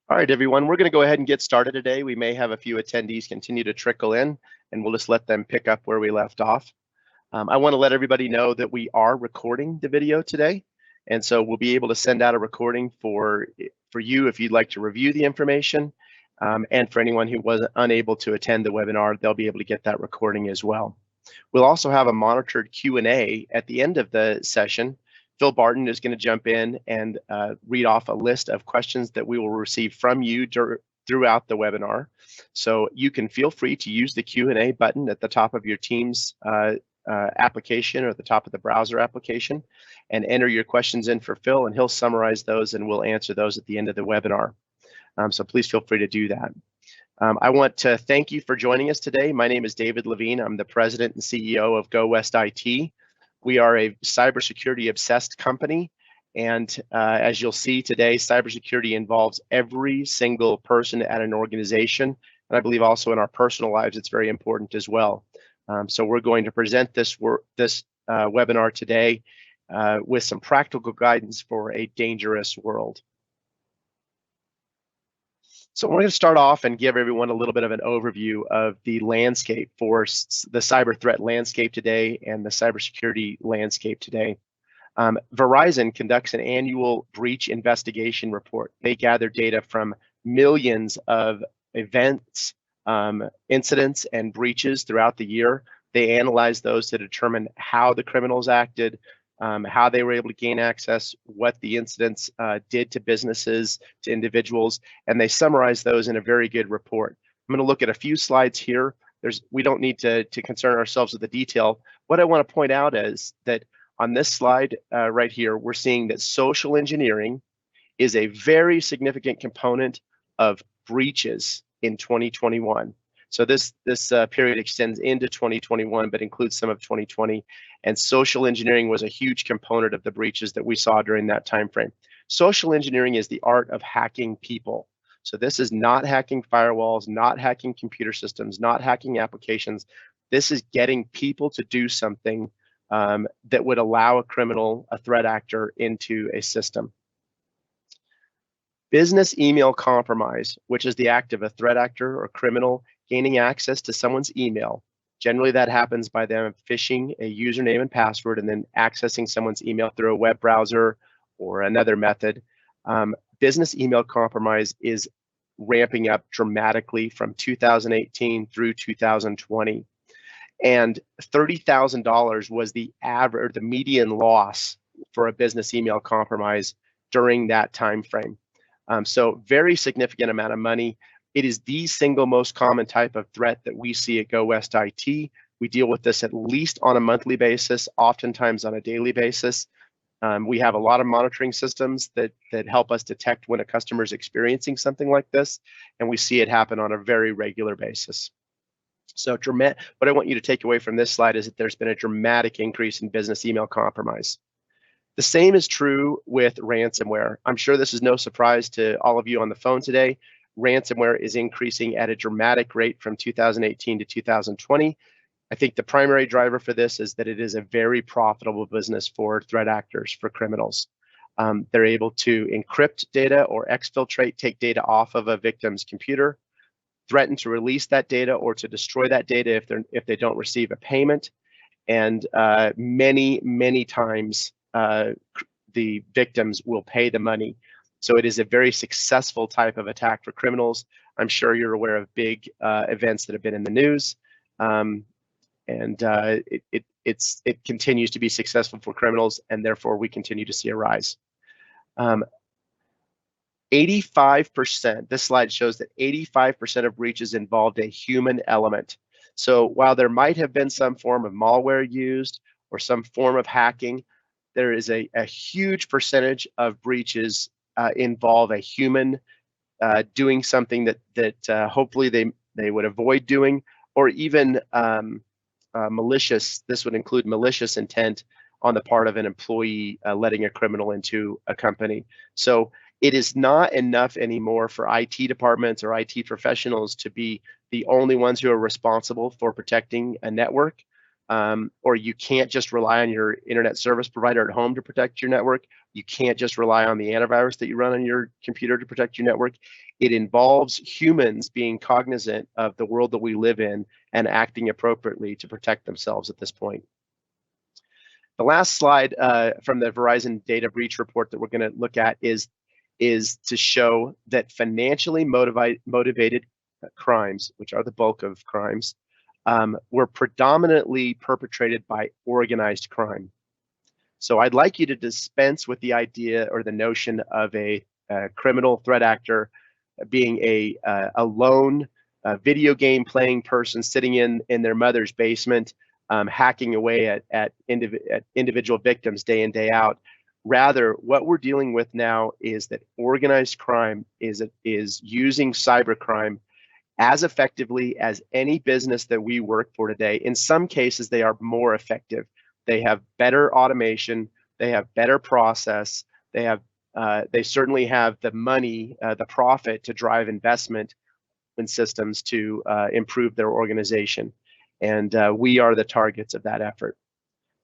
All right, everyone, we're going to go ahead and get started today. We may have a few attendees continue to trickle in, and we'll just let them pick up where we left off. I want to let everybody know that we are recording the video today, and so we'll be able to send out a recording for you if you'd like to review the information, and for anyone who was unable to attend the webinar, they'll be able to get that recording as well. We'll also have a monitored Q&A at the end of the session. Phil Barton is going to jump in and read off a list of questions that we will receive from you throughout the webinar. So you can feel free to use the Q&A button at the top of your Teams application or at the top of the browser application and enter your questions in for Phil, and he'll summarize those and we'll answer those at the end of the webinar. So please feel free to do that. I want to thank you for joining us today. My name is David Levine. I'm the president and CEO of Go West IT. We are a cybersecurity obsessed company, and as you'll see today, cybersecurity involves every single person at an organization, and I believe also in our personal lives it's very important as well. So we're going to present this webinar today with some practical guidance for a dangerous world. So we're going to start off and give everyone a little bit of an overview of the landscape for the cyber threat landscape today and the cybersecurity landscape today. Verizon conducts an annual breach investigation report. They gather data from millions of events, incidents, and breaches throughout the year. They analyze those to determine how the criminals acted, how they were able to gain access, what the incidents did to businesses, to individuals, and they summarize those in a very good report. I'm going to look at a few slides here. We don't need to concern ourselves with the detail. What I want to point out is that on this slide right here, we're seeing that social engineering is a very significant component of breaches in 2021. So this period extends into 2021, but includes some of 2020. And social engineering was a huge component of the breaches that we saw during that time frame. Social engineering is the art of hacking people. So this is not hacking firewalls, not hacking computer systems, not hacking applications. This is getting people to do something that would allow a criminal, a threat actor, into a system. Business email compromise, which is the act of a threat actor or criminal gaining access to someone's email. Generally, that happens by them phishing a username and password and then accessing someone's email through a web browser or another method. Business email compromise is ramping up dramatically from 2018 through 2020. And $30,000 was the average, or the median loss for a business email compromise during that time frame. So very significant amount of money. It is the single most common type of threat that we see at Go West IT. We deal with this at least on a monthly basis, oftentimes on a daily basis. We have a lot of monitoring systems that help us detect when a customer is experiencing something like this, and we see it happen on a very regular basis. So what I want you to take away from this slide is that there's been a dramatic increase in business email compromise. The same is true with ransomware. I'm sure this is no surprise to all of you on the phone today. Ransomware is increasing at a dramatic rate from 2018 to 2020. I think the primary driver for this is that it is a very profitable business for threat actors, for criminals. They're able to encrypt data or exfiltrate, take data off of a victim's computer, threaten to release that data or to destroy that data if they don't receive a payment, and many times the victims will pay the money. So it is a very successful type of attack for criminals. I'm sure you're aware of big events that have been in the news, and it continues to be successful for criminals, and therefore we continue to see a rise. 85%, this slide shows that 85% of breaches involved a human element. So while there might have been some form of malware used or some form of hacking, there is a huge percentage of breaches involve a human doing something that hopefully they would avoid doing, or even malicious. This would include malicious intent on the part of an employee letting a criminal into a company. So it is not enough anymore for IT departments or IT professionals to be the only ones who are responsible for protecting a network. or you can't just rely on your internet service provider at home to protect your network. You can't just rely on the antivirus that you run on your computer to protect your network. It involves humans being cognizant of the world that we live in and acting appropriately to protect themselves at this point. The last slide from the Verizon data breach report that we're going to look at is to show that financially motivated crimes, which are the bulk of crimes, were predominantly perpetrated by organized crime. So I'd like you to dispense with the idea or the notion of a criminal threat actor being a lone video game playing person sitting in their mother's basement, hacking away at individual victims day in, day out. Rather, what we're dealing with now is that organized crime is using cybercrime as effectively as any business that we work for today. In some cases, they are more effective. They have better automation. They have better process. They certainly have the money, the profit to drive investment in systems to improve their organization. And we are the targets of that effort.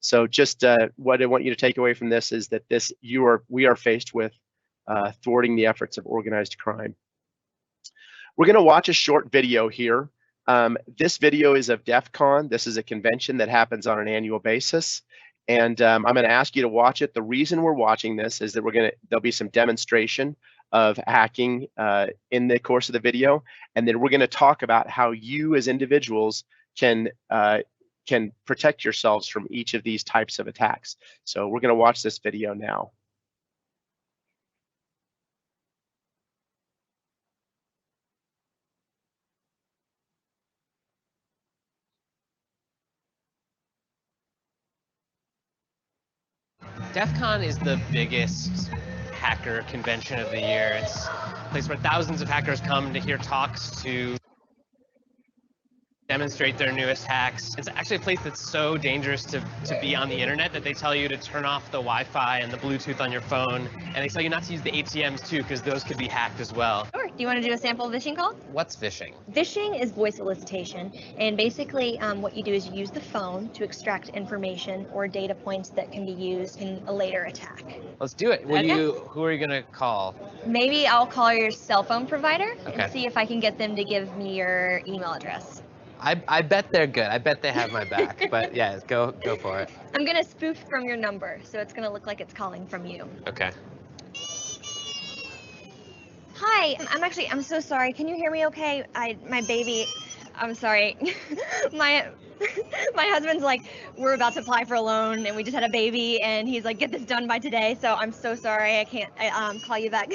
So just what I want you to take away from this is that we are faced with thwarting the efforts of organized crime. We're going to watch a short video here. This video is of DEF CON. This is a convention that happens on an annual basis. And I'm going to ask you to watch it. The reason we're watching this is that there'll be some demonstration of hacking in the course of the video. And then we're going to talk about how you as individuals can protect yourselves from each of these types of attacks. So we're going to watch this video now. DEF CON is the biggest hacker convention of the year. It's a place where thousands of hackers come to hear talks, to demonstrate their newest hacks. It's actually a place that's so dangerous to be on the internet that they tell you to turn off the Wi-Fi and the Bluetooth on your phone, and they tell you not to use the ATMs too, because those could be hacked as well. Sure. Do you want to do a sample phishing call? What's phishing? Phishing is voice solicitation, and basically what you do is you use the phone to extract information or data points that can be used in a later attack. Let's do it. Who are you going to call? Maybe I'll call your cell phone provider Okay. and see if I can get them to give me your email address. I bet they're good. I bet they have my back. But yeah, go for it. I'm going to spoof from your number, so it's going to look like it's calling from you. Okay. Hi, I'm so sorry. Can you hear me okay? My baby, I'm sorry. my husband's like, we're about to apply for a loan and we just had a baby and he's like, get this done by today. So I'm so sorry. I can't call you back.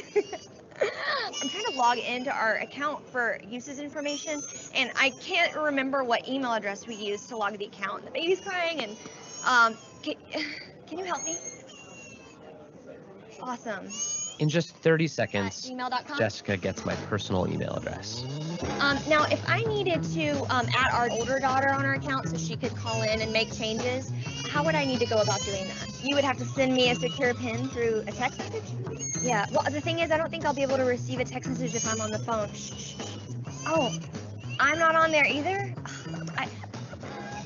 I'm trying to log into our account for uses information and I can't remember what email address we used to log the account. The baby's crying and can you help me? Awesome. In just 30 seconds, @gmail.com? Jessica gets my personal email address. Now, if I needed to add our older daughter on our account so she could call in and make changes, how would I need to go about doing that? You would have to send me a secure PIN through a text message? Yeah, well, the thing is, I don't think I'll be able to receive a text message if I'm on the phone. Shh. Oh, I'm not on there either?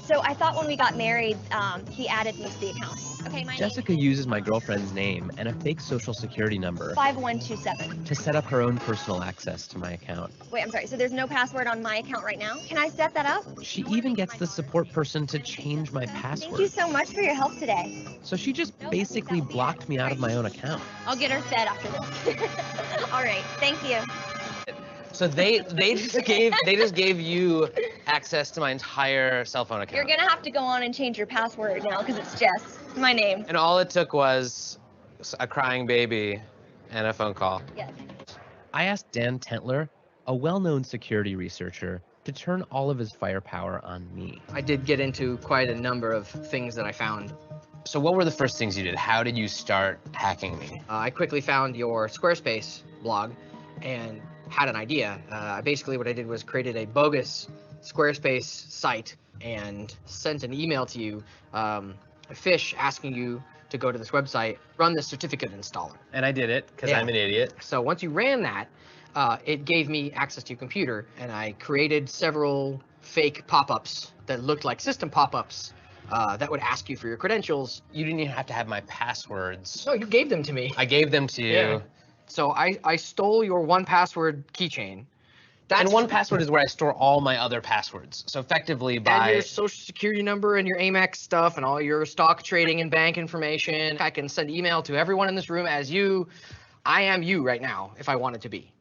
So I thought when we got married, he added me to the account. Okay, Jessica uses my girlfriend's name and a fake social security number 5127 to set up her own personal access to my account. Wait, I'm sorry. So there's no password on my account right now? Can I set that up? She even gets the support person to change my password. Thank you so much for your help today. So she just basically blocked me out of my own account. I'll get her fed after this. All right, thank you. So they just gave you access to my entire cell phone account. You're gonna have to go on and change your password now because it's Jess, my name. And all it took was a crying baby and a phone call. Yes. I asked Dan Tentler, a well-known security researcher, to turn all of his firepower on me. I did get into quite a number of things that I found. So what were the first things you did? How did you start hacking me? I quickly found your Squarespace blog and had an idea. Basically what I did was created a bogus Squarespace site and sent an email to you, a phish asking you to go to this website, run the certificate installer. And I did it because I'm an idiot. So once you ran that, it gave me access to your computer and I created several fake pop-ups that looked like system pop-ups that would ask you for your credentials. You didn't even have to have my passwords. No, you gave them to me. I gave them to you. Yeah. So I stole your 1Password keychain. And 1Password is where I store all my other passwords. So effectively and your social security number and your Amex stuff and all your stock trading and bank information. I can send email to everyone in this room as you. I am you right now if I want it to be.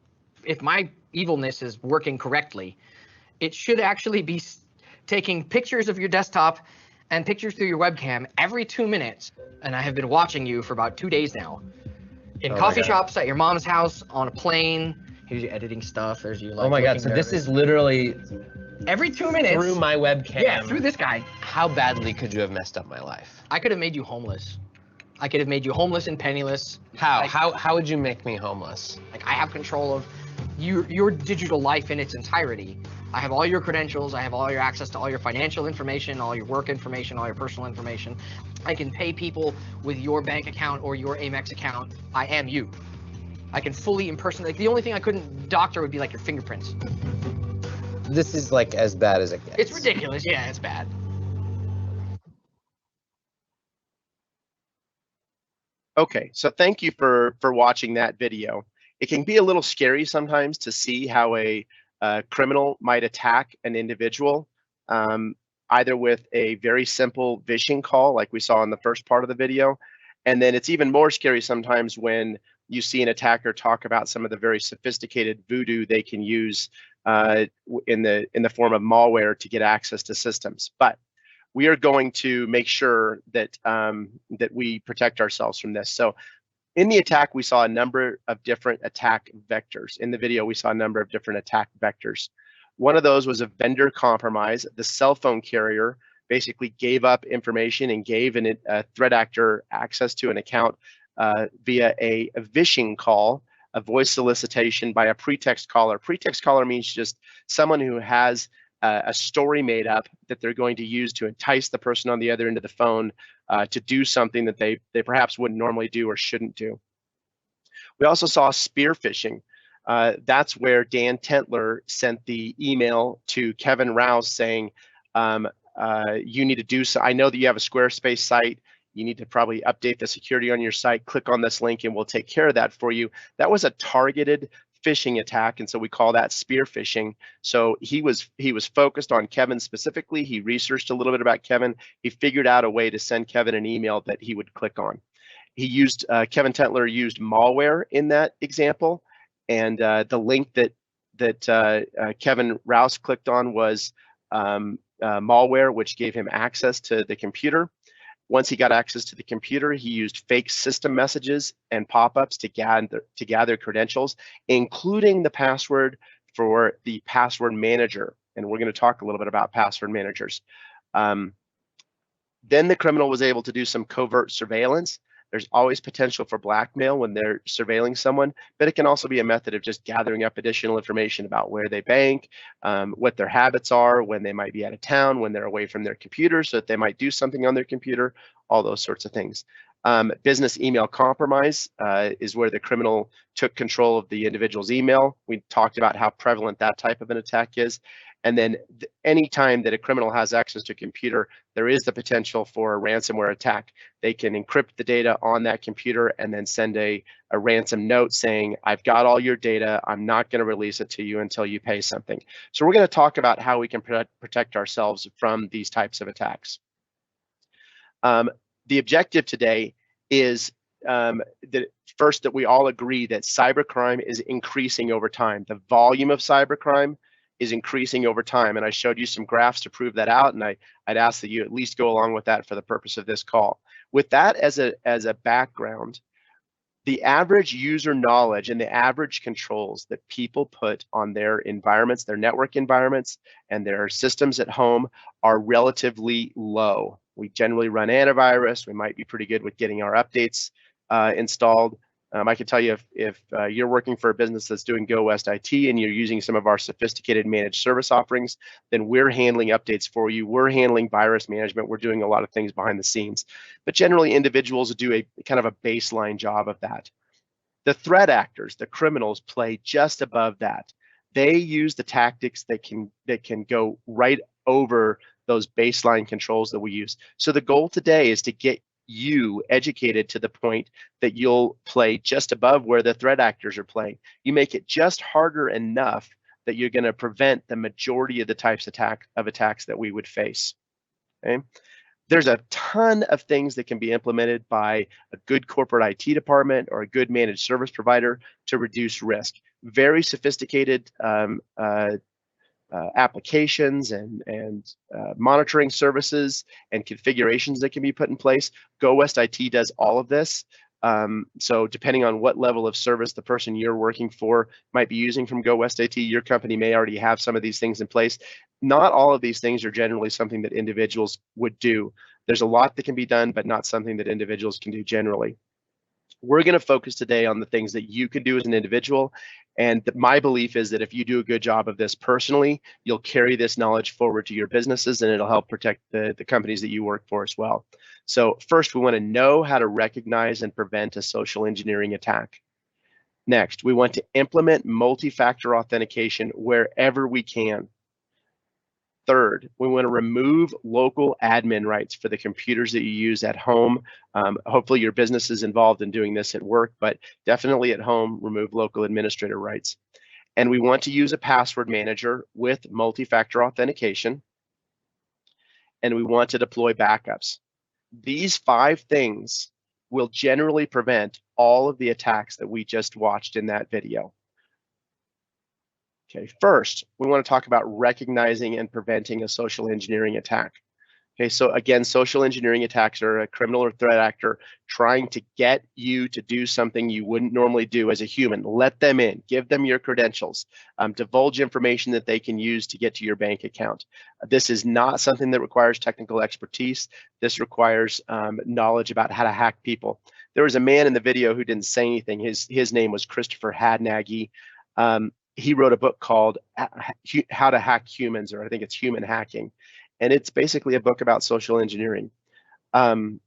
If my evilness is working correctly, it should actually be taking pictures of your desktop and pictures through your webcam every 2 minutes. And I have been watching you for about 2 days now. In coffee shops, at your mom's house, on a plane. Here's you editing stuff. There's you like. Oh my God! So this is literally every 2 minutes through my webcam. Yeah, through this guy. How badly could you have messed up my life? I could have made you homeless. I could have made you homeless and penniless. How? Like, how would you make me homeless? Like I have control of your digital life in its entirety. I have all your credentials. I have all your access to all your financial information, all your work information, all your personal information. I can pay people with your bank account or your Amex account. I am you. I can fully impersonate. Like, the only thing I couldn't doctor would be like your fingerprints. This is like as bad as it gets. It's ridiculous. Yeah, it's bad. Okay, so thank you for watching that video. It can be a little scary sometimes to see how a criminal might attack an individual, either with a very simple phishing call like we saw in the first part of the video, and then it's even more scary sometimes when you see an attacker talk about some of the very sophisticated voodoo they can use in the form of malware to get access to systems. But we are going to make sure that that we protect ourselves from this. So in the attack, we saw a number of different attack vectors. In the video, we saw a number of different attack vectors. One of those was a vendor compromise. The cell phone carrier basically gave up information and gave a threat actor access to an account via a phishing call, a voice solicitation by a pretext caller. Pretext caller means just someone who has a story made up that they're going to use to entice the person on the other end of the phone to do something that they perhaps wouldn't normally do or shouldn't do. We also saw spear phishing. That's where Dan Tentler sent the email to Kevin Rouse saying, you need to do so. I know that you have a Squarespace site. You need to probably update the security on your site. Click on this link and we'll take care of that for you. That was a targeted phishing attack, and so we call that spear phishing. So he was focused on Kevin specifically. He researched a little bit about Kevin. He figured out a way to send Kevin an email that he would click on. He used Kevin Tentler used malware in that example, and the link that Kevin Rouse clicked on was malware, which gave him access to the computer. Once he got access to the computer, he used fake system messages and pop-ups to gather credentials, including the password for the password manager. And we're going to talk a little bit about password managers. Then the criminal was able to do some covert surveillance. There's always potential for blackmail when they're surveilling someone, but it can also be a method of just gathering up additional information about where they bank, what their habits are, when they might be out of town, when they're away from their computer, so that they might do something on their computer, all those sorts of things. Business email compromise is where the criminal took control of the individual's email. We talked about how prevalent that type of an attack is. And then any time that a criminal has access to a computer, there is the potential for a ransomware attack. They can encrypt the data on that computer and then send a ransom note saying, I've got all your data. I'm not going to release it to you until you pay something. So we're going to talk about how we can protect ourselves from these types of attacks. The objective today is that we all agree that cybercrime is increasing over time. The volume of cybercrime is increasing over time, and I showed you some graphs to prove that out, and I'd ask that you at least go along with that for the purpose of this call. With that as a background, the average user knowledge and the average controls that people put on their environments, their network environments, and their systems at home are relatively low. We generally run antivirus. We might be pretty good with getting our updates installed. I can tell you if you're working for a business that's doing Go West IT and you're using some of our sophisticated managed service offerings, then we're handling updates for you. We're handling virus management. We're doing a lot of things behind the scenes. But generally, individuals do a kind of a baseline job of that. The threat actors, the criminals, play just above that. They use the tactics that can go right over those baseline controls that we use. So the goal today is to get you educated to the point that you'll play just above where the threat actors are playing. You make it just harder enough that you're going to prevent the majority of the types of attacks that we would face. Okay? There's a ton of things that can be implemented by a good corporate IT department or a good managed service provider to reduce risk. Very sophisticated applications and monitoring services and configurations that can be put in place. Go West IT does all of this. So depending on what level of service the person you're working for might be using from Go West IT, your company may already have some of these things in place. Not all of these things are generally something that individuals would do. There's a lot that can be done, but not something that individuals can do generally. We're going to focus today on the things that you can do as an individual. And my belief is that if you do a good job of this personally, you'll carry this knowledge forward to your businesses, and it'll help protect the companies that you work for as well. So first, we want to know how to recognize and prevent a social engineering attack. Next, we want to implement multi-factor authentication wherever we can. Third, we want to remove local admin rights for the computers that you use at home. Hopefully your business is involved in doing this at work, but definitely at home, remove local administrator rights. And we want to use a password manager with multi-factor authentication. And we want to deploy backups. These 5 things will generally prevent all of the attacks that we just watched in that video. Okay, first, we want to talk about recognizing and preventing a social engineering attack. Okay, so again, social engineering attacks are a criminal or threat actor trying to get you to do something you wouldn't normally do as a human. Let them in, give them your credentials, divulge information that they can use to get to your bank account. This is not something that requires technical expertise. This requires knowledge about how to hack people. There was a man in the video who didn't say anything. His name was Christopher Hadnagy. He wrote a book called How to Hack Humans, or I think it's Human Hacking. And it's basically a book about social engineering. The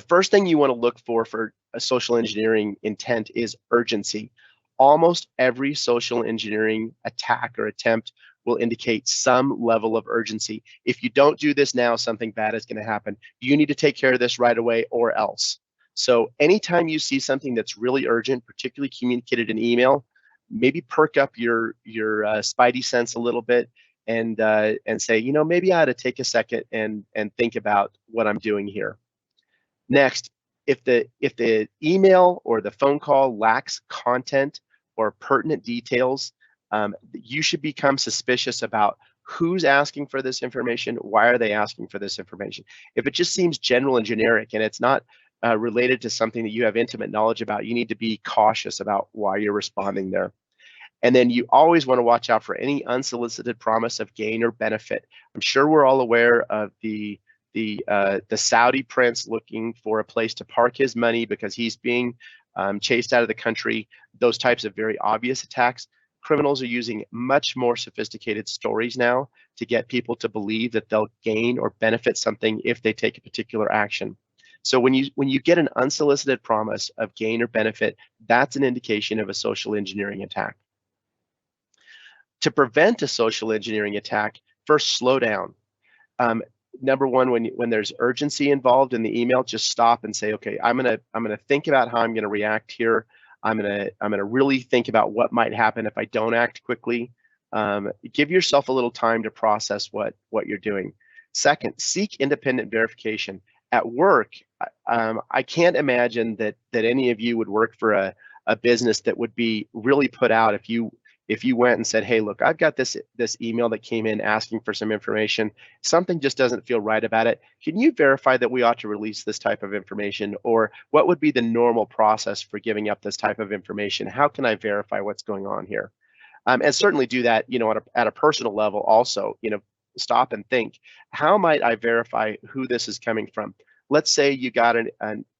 first thing you want to look for a social engineering intent is urgency. Almost every social engineering attack or attempt will indicate some level of urgency. If you don't do this now, something bad is going to happen. You need to take care of this right away or else. So anytime you see something that's really urgent, particularly communicated in email, maybe perk up your spidey sense a little bit and say, you know, maybe I ought to take a second and think about what I'm doing here. Next, if the email or the phone call lacks content or pertinent details, you should become suspicious about who's asking for this information, why are they asking for this information. If it just seems general and generic and it's not related to something that you have intimate knowledge about, you need to be cautious about why you're responding there. And then you always want to watch out for any unsolicited promise of gain or benefit. I'm sure we're all aware of the Saudi prince looking for a place to park his money because he's being chased out of the country. Those types of very obvious attacks. Criminals are using much more sophisticated stories now to get people to believe that they'll gain or benefit something if they take a particular action. So when you get an unsolicited promise of gain or benefit, that's an indication of a social engineering attack. To prevent a social engineering attack, first slow down. Number one, when there's urgency involved in the email, just stop and say, okay, I'm gonna think about how I'm gonna react here. I'm gonna really think about what might happen if I don't act quickly. Give yourself a little time to process what you're doing. Second, seek independent verification. At work, I can't imagine that any of you would work for a business that would be really put out if you went and said, hey, look, I've got this email that came in asking for some information. Something just doesn't feel right about it. Can you verify that we ought to release this type of information? Or what would be the normal process for giving up this type of information? How can I verify what's going on here? And certainly do that, you know, at a personal level also, you know, stop and think, how might I verify who this is coming from? Let's say you got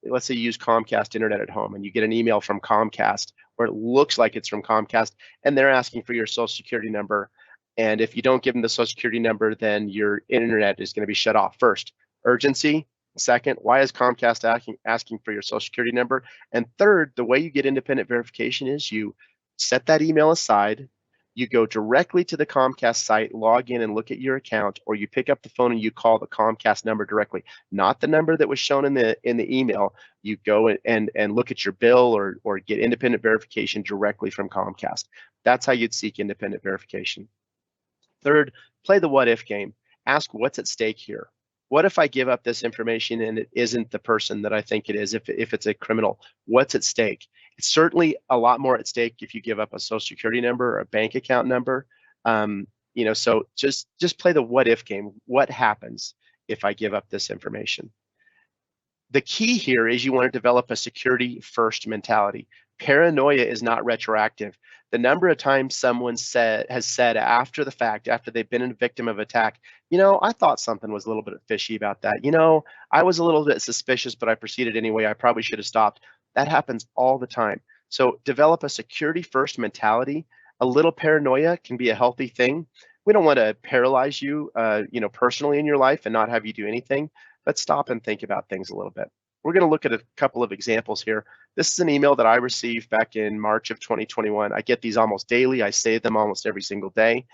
let's say you use Comcast internet at home and you get an email from Comcast where it looks like it's from Comcast and they're asking for your social security number. And if you don't give them the social security number, then your internet is going to be shut off. First, urgency. Second, why is Comcast asking for your social security number? And third, the way you get independent verification is you set that email aside, You go directly to the Comcast site, log in and look at your account, or you pick up the phone and you call the Comcast number directly, not the number that was shown in the email. You go and look at your bill or get independent verification directly from Comcast. That's how you'd seek independent verification. Third, play the what if game. Ask what's at stake here. What if I give up this information and it isn't the person that I think it is, if it's a criminal? What's at stake? It's certainly a lot more at stake if you give up a social security number or a bank account number. So just play the what if game. What happens if I give up this information? The key here is you want to develop a security first mentality. Paranoia is not retroactive. The number of times someone has said after the fact, after they've been a victim of attack, I thought something was a little bit fishy about that. I was a little bit suspicious, but I proceeded anyway. I probably should have stopped. That happens all the time. So develop a security first mentality. A little paranoia can be a healthy thing. We don't want to paralyze you, personally in your life and not have you do anything, but stop and think about things a little bit. We're going to look at a couple of examples here. This is an email that I received back in March of 2021. I get these almost daily. I save them almost every single day.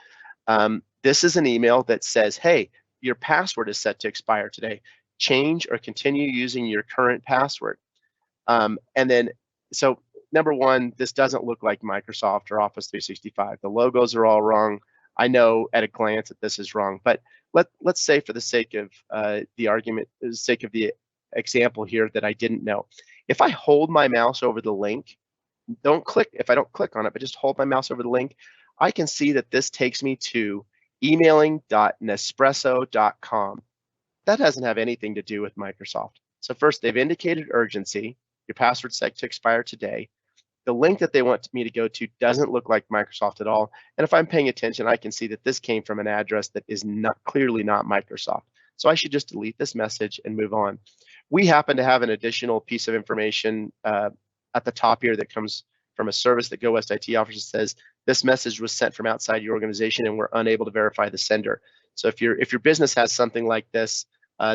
This is an email that says, hey, your password is set to expire today. Change or continue using your current password. So number one, this doesn't look like Microsoft or Office 365. The logos are all wrong. I know at a glance that this is wrong, but let's say for the sake of the argument, for the sake of the example here, that I didn't know. If I hold my mouse over the link, if I don't click on it, but just hold my mouse over the link, I can see that this takes me to emailing.nespresso.com. That doesn't have anything to do with Microsoft. So first, they've indicated urgency. Your password's set to expire today. The link that they want me to go to doesn't look like Microsoft at all. And if I'm paying attention, I can see that this came from an address that is clearly not Microsoft. So I should just delete this message and move on. We happen to have an additional piece of information at the top here that comes from a service that Go West IT offers. It says this message was sent from outside your organization and we're unable to verify the sender. So if your business has something like this,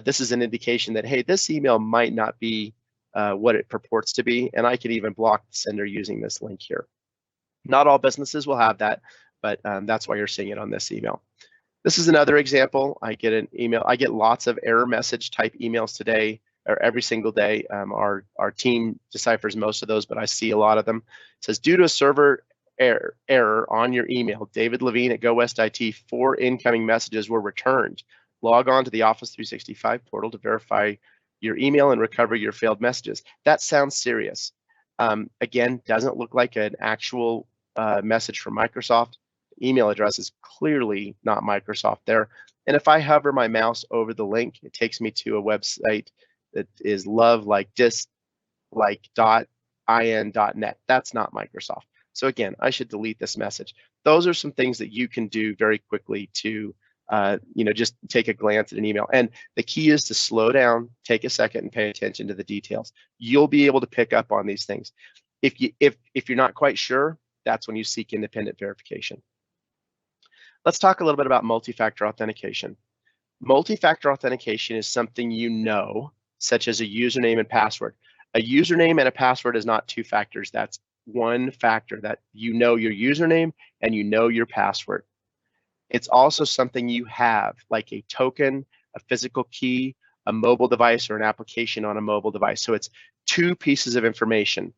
this is an indication that, hey, this email might not be what it purports to be, and I can even block the sender using this link here. Not all businesses will have that, but that's why you're seeing it on this email. This is another example. I get an email. I get lots of error message type emails today, or every single day. Our team deciphers most of those, but I see a lot of them. It says, due to a server error on your email, David Levine at Go West IT, 4 incoming messages were returned. Log on to the Office 365 portal to verify your email and recover your failed messages. That sounds serious. Again, doesn't look like an actual message from Microsoft. Email address is clearly not Microsoft there. And if I hover my mouse over the link, it takes me to a website that is lovelike.in.net. That's not Microsoft. So again, I should delete this message. Those are some things that you can do very quickly to just take a glance at an email. And the key is to slow down, take a second, and pay attention to the details. You'll be able to pick up on these things. If you're not quite sure, that's when you seek independent verification. Let's talk a little bit about multi-factor authentication. Multi-factor authentication is something such as a username and password. A username and a password is not 2 factors. That's 1 factor, that your username and your password. It's also something you have, like a token, a physical key, a mobile device, or an application on a mobile device. So it's 2 pieces of information.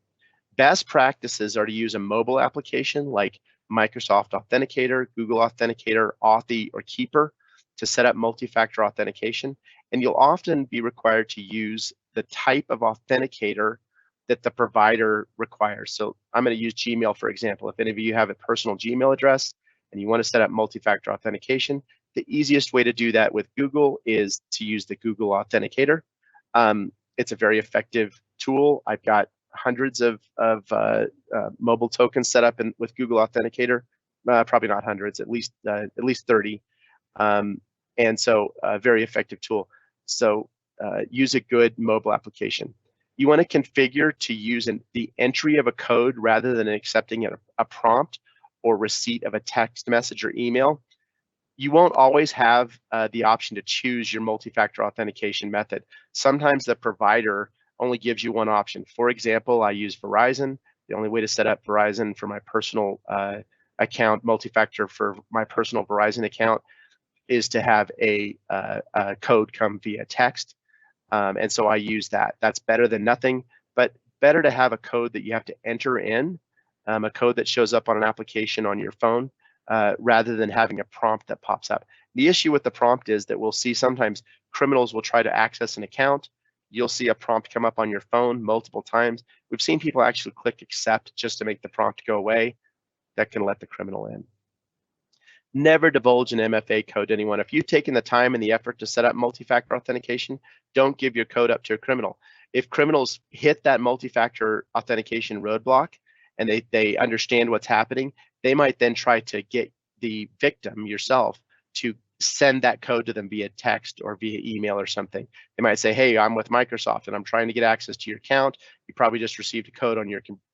Best practices are to use a mobile application like Microsoft Authenticator, Google Authenticator, Authy, or Keeper to set up multi-factor authentication. And you'll often be required to use the type of authenticator that the provider requires. So I'm going to use Gmail, for example. If any of you have a personal Gmail address and you want to set up multi-factor authentication, the easiest way to do that with Google is to use the Google Authenticator. It's a very effective tool. I've got hundreds of mobile tokens set up with Google Authenticator. Probably not hundreds, at least 30. And so a very effective tool. So use a good mobile application. You want to configure to use the entry of a code rather than accepting a prompt or receipt of a text message or email. You won't always have the option to choose your multi-factor authentication method. Sometimes the provider only gives you one option. For example, I use Verizon. The only way to set up Verizon for my personal account multi-factor for my personal Verizon account is to have a code come via text. And so I use that. That's better than nothing, but better to have a code that you have to enter in, a code that shows up on an application on your phone, rather than having a prompt that pops up. The issue with the prompt is that we'll see sometimes criminals will try to access an account. You'll see a prompt come up on your phone multiple times. We've seen people actually click accept just to make the prompt go away. That can let the criminal in. Never divulge an MFA code to anyone. If you've taken the time and the effort to set up multi-factor authentication, don't give your code up to a criminal. If criminals hit that multi-factor authentication roadblock and they understand what's happening, they might then try to get the victim, yourself, to send that code to them via text or via email or something. They might say, hey, I'm with Microsoft and I'm trying to get access to your account. You probably just received a code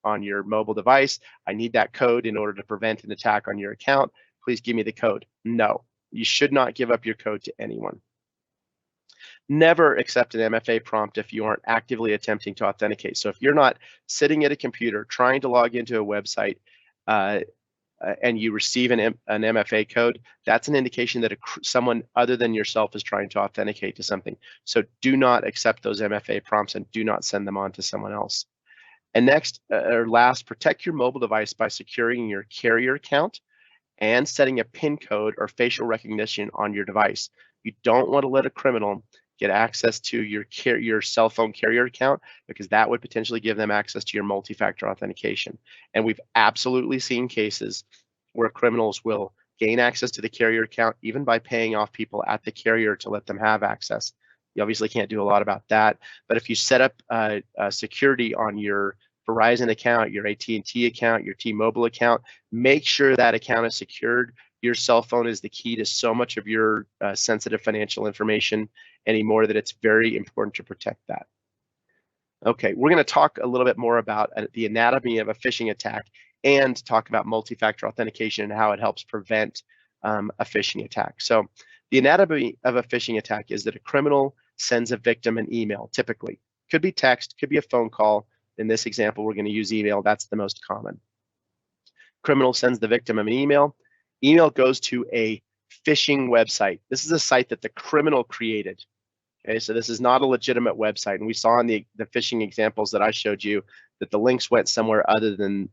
on your mobile device. I need that code in order to prevent an attack on your account. Please give me the code. No, you should not give up your code to anyone. Never accept an MFA prompt if you aren't actively attempting to authenticate. So if you're not sitting at a computer trying to log into a website and you receive an MFA code, that's an indication that someone other than yourself is trying to authenticate to something. So do not accept those MFA prompts and do not send them on to someone else. And next, or last, protect your mobile device by securing your carrier account and setting a PIN code or facial recognition on your device. You don't want to let a criminal get access to your cell phone carrier account, because that would potentially give them access to your multi-factor authentication. And we've absolutely seen cases where criminals will gain access to the carrier account even by paying off people at the carrier to let them have access. You obviously can't do a lot about that, but if you set up security on your Verizon account, your AT&T account, your T-Mobile account, make sure that account is secured. Your cell phone is the key to so much of your sensitive financial information anymore that it's very important to protect that. Okay, we're going to talk a little bit more about the anatomy of a phishing attack and talk about multi-factor authentication and how it helps prevent a phishing attack. So the anatomy of a phishing attack is that a criminal sends a victim an email, typically. Could be text, could be a phone call. In this example, we're going to use email. That's the most common. Criminal sends the victim an email. Email goes to a phishing website. This is a site that the criminal created. Okay, so this is not a legitimate website. And we saw in the phishing examples that I showed you that the links went somewhere other than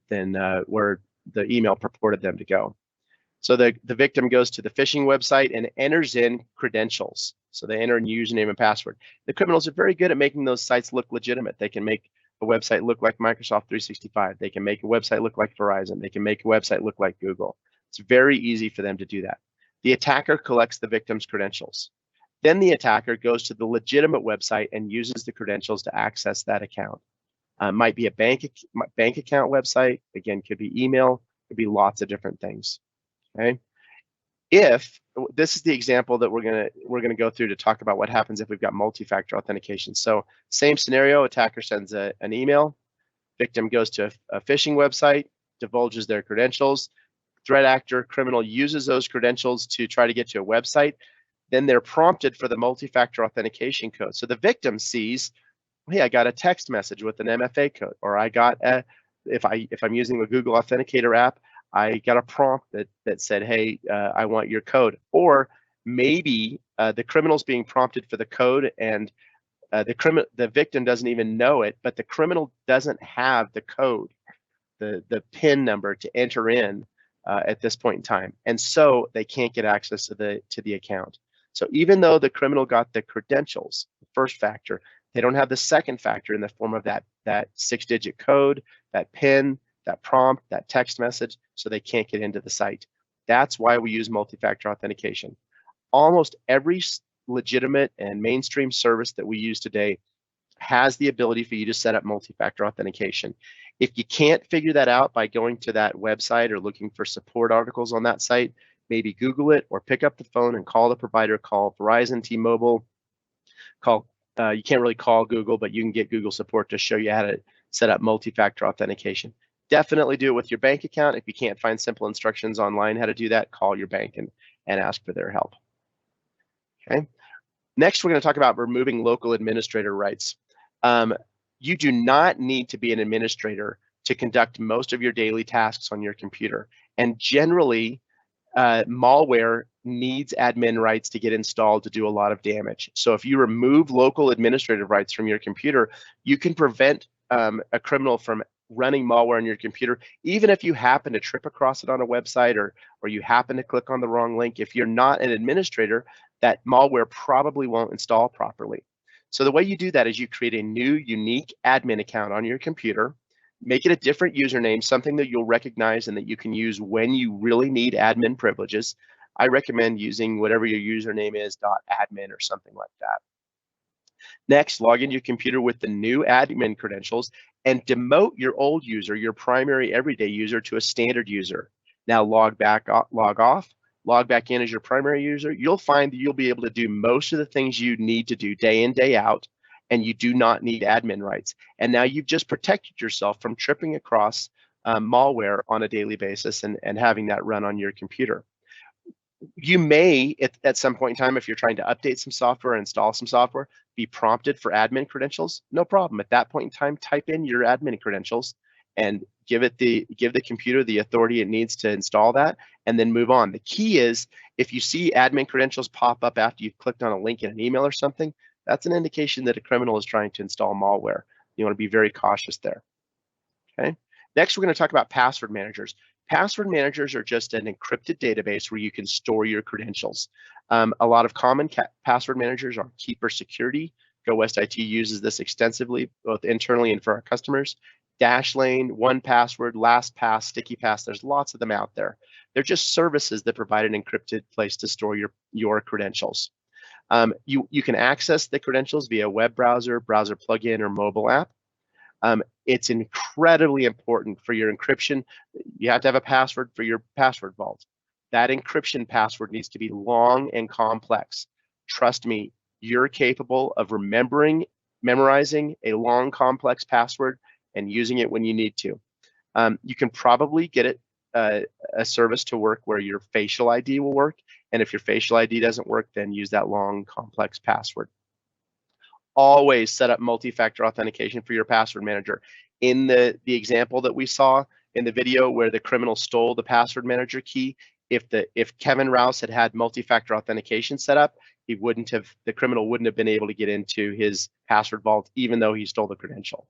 where the email purported them to go. So the victim goes to the phishing website and enters in credentials. So they enter a username and password. The criminals are very good at making those sites look legitimate. They can make a website look like Microsoft 365. They can make a website look like Verizon. They can make a website look like Google. It's very easy for them to do that. The attacker collects the victim's credentials. Then the attacker goes to the legitimate website and uses the credentials to access that account. Might be a bank account website. Again, could be email. Could be lots of different things. Okay. If this is the example that we're gonna go through to talk about what happens if we've got multi-factor authentication. So same scenario, attacker sends an email, victim goes to a phishing website, divulges their credentials, threat actor, criminal uses those credentials to try to get to a website, then they're prompted for the multi-factor authentication code. So the victim sees, hey, I got a text message with an MFA code, or I got if I'm using the Google Authenticator app, I got a prompt that said, hey, I want your code. Or maybe the criminal's being prompted for the code and the victim doesn't even know it, but the criminal doesn't have the code, the PIN number to enter in at this point in time. And so they can't get access to the account. So even though the criminal got the credentials, the first factor, they don't have the second factor in the form of that 6-digit code, that PIN, that prompt, that text message, so they can't get into the site. That's why we use multi-factor authentication. Almost every legitimate and mainstream service that we use today has the ability for you to set up multi-factor authentication. If you can't figure that out by going to that website or looking for support articles on that site, maybe Google it or pick up the phone and call the provider, call Verizon, T-Mobile, you can't really call Google, but you can get Google support to show you how to set up multi-factor authentication. Definitely do it with your bank account. If you can't find simple instructions online how to do that, call your bank and ask for their help. Okay. Next, we're going to talk about removing local administrator rights. You do not need to be an administrator to conduct most of your daily tasks on your computer. And generally, malware needs admin rights to get installed to do a lot of damage. So if you remove local administrative rights from your computer, you can prevent a criminal from running malware on your computer, even if you happen to trip across it on a website or you happen to click on the wrong link. If you're not an administrator, that malware probably won't install properly. So the way you do that is you create a new unique admin account on your computer, make it a different username, something that you'll recognize and that you can use when you really need admin privileges. I recommend using whatever your username is, .admin or something like that. Next, log into your computer with the new admin credentials and demote your old user, your primary everyday user, to a standard user. Now log off, log back in as your primary user. You'll find that you'll be able to do most of the things you need to do day in, day out, and you do not need admin rights. And now you've just protected yourself from tripping across malware on a daily basis and having that run on your computer. You may, at some point in time, if you're trying to update some software and install some software, be prompted for admin credentials. No problem. At that point in time, type in your admin credentials and give the computer the authority it needs to install that, and then move on. The key is, if you see admin credentials pop up after you've clicked on a link in an email or something, that's an indication that a criminal is trying to install malware. You want to be very cautious there. Okay. Next, we're going to talk about password managers. Password managers are just an encrypted database where you can store your credentials. A lot of common password managers are Cybersecurity. Go West IT uses this extensively, both internally and for our customers. Dashlane, 1Password, LastPass, StickyPass, there's lots of them out there. They're just services that provide an encrypted place to store your credentials. You can access the credentials via web browser, browser plugin, or mobile app. It's incredibly important for your encryption. You have to have a password for your password vault. That encryption password needs to be long and complex. Trust me, you're capable of memorizing a long, complex password and using it when you need to. You can probably get a service to work where your facial ID will work. And if your facial ID doesn't work, then use that long, complex password. Always set up multi-factor authentication for your password manager. In the example that we saw in the video where the criminal stole the password manager key, if Kevin Rouse had multi-factor authentication set up, the criminal wouldn't have been able to get into his password vault, even though he stole the credential.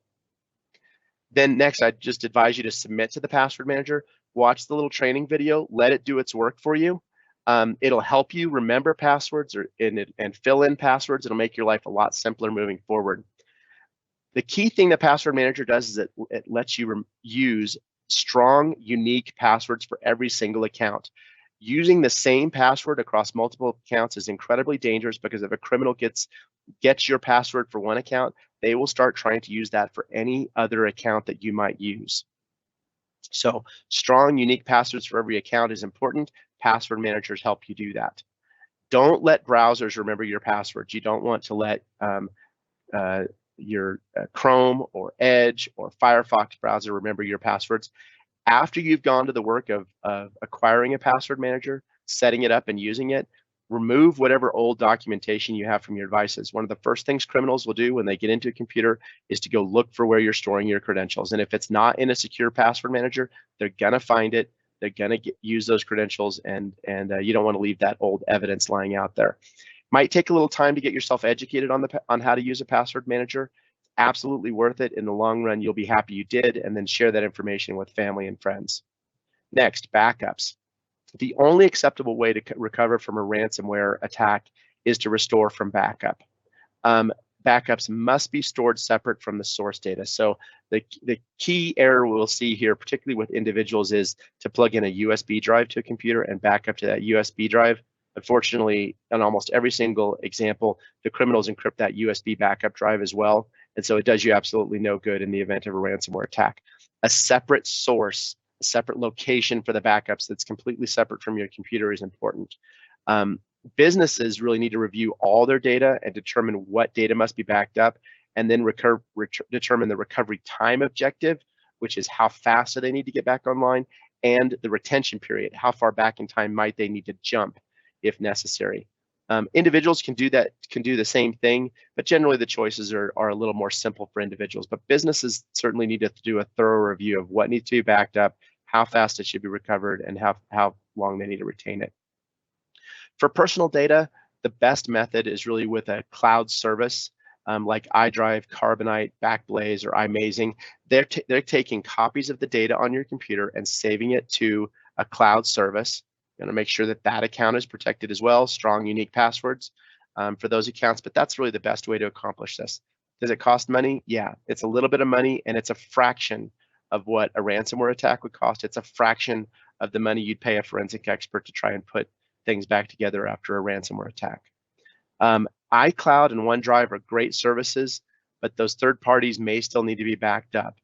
Then next, I'd just advise you to submit to the password manager. Watch the little training video, let it do its work for you. It'll help you remember passwords and fill in passwords. It'll make your life a lot simpler moving forward. The key thing the password manager does is it lets you use strong, unique passwords for every single account. Using the same password across multiple accounts is incredibly dangerous, because if a criminal gets your password for one account, they will start trying to use that for any other account that you might use. So strong, unique passwords for every account is important. Password managers help you do that. Don't let browsers remember your passwords. You don't want to let your Chrome or Edge or Firefox browser remember your passwords. After you've gone to the work of acquiring a password manager, setting it up and using it, remove whatever old documentation you have from your devices. One of the first things criminals will do when they get into a computer is to go look for where you're storing your credentials. And if it's not in a secure password manager, they're gonna find it. They're gonna use those credentials, and you don't want to leave that old evidence lying out there. Might take a little time to get yourself educated on how to use a password manager. Absolutely worth it. In the long run, you'll be happy you did, and then share that information with family and friends. Next, backups. The only acceptable way to recover from a ransomware attack is to restore from backup. Backups must be stored separate from the source data. So the key error we'll see here, particularly with individuals, is to plug in a USB drive to a computer and back up to that USB drive. Unfortunately, in almost every single example, the criminals encrypt that USB backup drive as well. And so it does you absolutely no good in the event of a ransomware attack. A separate source, a separate location for the backups that's completely separate from your computer is important. Businesses really need to review all their data and determine what data must be backed up, and then determine the recovery time objective, which is how fast do they need to get back online, and the retention period, how far back in time might they need to jump if necessary. Individuals can do the same thing, but generally the choices are a little more simple for individuals. But businesses certainly need to do a thorough review of what needs to be backed up, how fast it should be recovered, and how long they need to retain it. For personal data, the best method is really with a cloud service like iDrive, Carbonite, Backblaze, or iMazing. They're taking copies of the data on your computer and saving it to a cloud service. You're going to make sure that that account is protected as well, strong, unique passwords for those accounts, but that's really the best way to accomplish this. Does it cost money? Yeah, it's a little bit of money, and it's a fraction of what a ransomware attack would cost. It's a fraction of the money you'd pay a forensic expert to try and put things back together after a ransomware attack. iCloud and OneDrive are great services, but those third parties may still need to be backed up.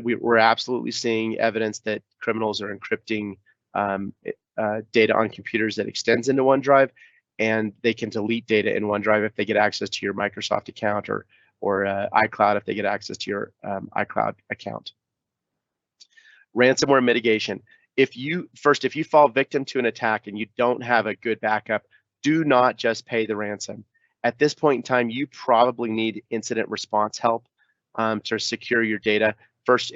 We're absolutely seeing evidence that criminals are encrypting data on computers that extends into OneDrive, and they can delete data in OneDrive if they get access to your Microsoft account or iCloud if they get access to your iCloud account. Ransomware mitigation. If you fall victim to an attack and you don't have a good backup, do not just pay the ransom. At this point in time, you probably need incident response help to secure your data. First,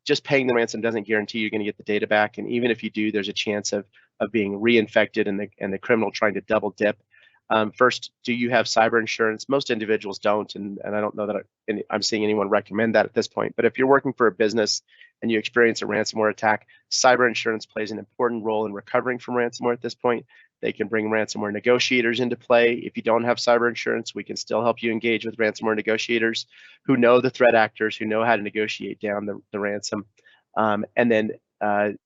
just paying the ransom doesn't guarantee you're going to get the data back, and even if you do, there's a chance of being reinfected and the criminal trying to double dip. First, do you have cyber insurance? Most individuals don't, and I don't know that I'm seeing anyone recommend that at this point. But if you're working for a business and you experience a ransomware attack, cyber insurance plays an important role in recovering from ransomware at this point. They can bring ransomware negotiators into play. If you don't have cyber insurance, we can still help you engage with ransomware negotiators who know the threat actors, who know how to negotiate down the ransom. And then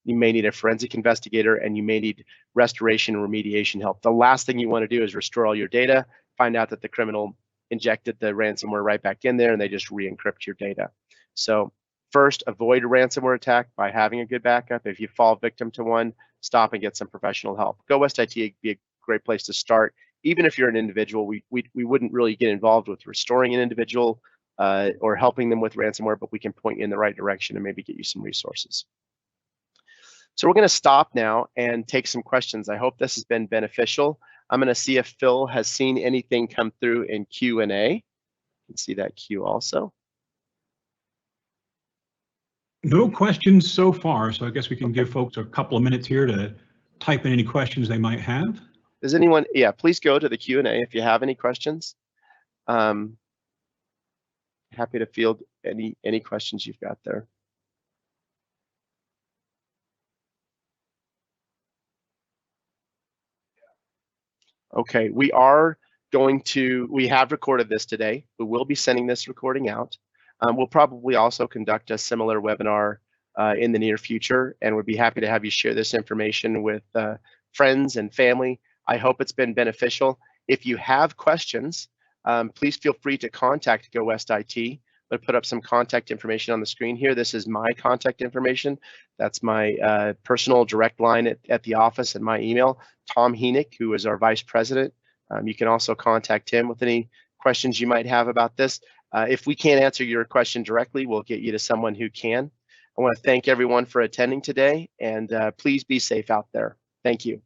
you may need a forensic investigator, and you may need restoration and remediation help. The last thing you want to do is restore all your data, find out that the criminal injected the ransomware right back in there, and they just re-encrypt your data. So first, avoid a ransomware attack by having a good backup. If you fall victim to one, stop and get some professional help. Go West IT would be a great place to start. Even if you're an individual, we wouldn't really get involved with restoring an individual or helping them with ransomware, but we can point you in the right direction and maybe get you some resources. So we're going to stop now and take some questions. I hope this has been beneficial. I'm going to see if Phil has seen anything come through in Q&A. You can see that Q also. No questions so far, so I guess we can give folks a couple of minutes here to type in any questions they might have. Does anyone, yeah, please go to the Q&A if you have any questions. Happy to field any questions you've got there. Okay, we have recorded this today. We will be sending this recording out. We'll probably also conduct a similar webinar in the near future, and we'd be happy to have you share this information with friends and family. I hope it's been beneficial. If you have questions, please feel free to contact Go West IT. I'll put up some contact information on the screen here. This is my contact information. That's my personal direct line at the office and my email. Tom Heenick, who is our vice president. You can also contact him with any questions you might have about this. If we can't answer your question directly, we'll get you to someone who can. I want to thank everyone for attending today, and please be safe out there. Thank you.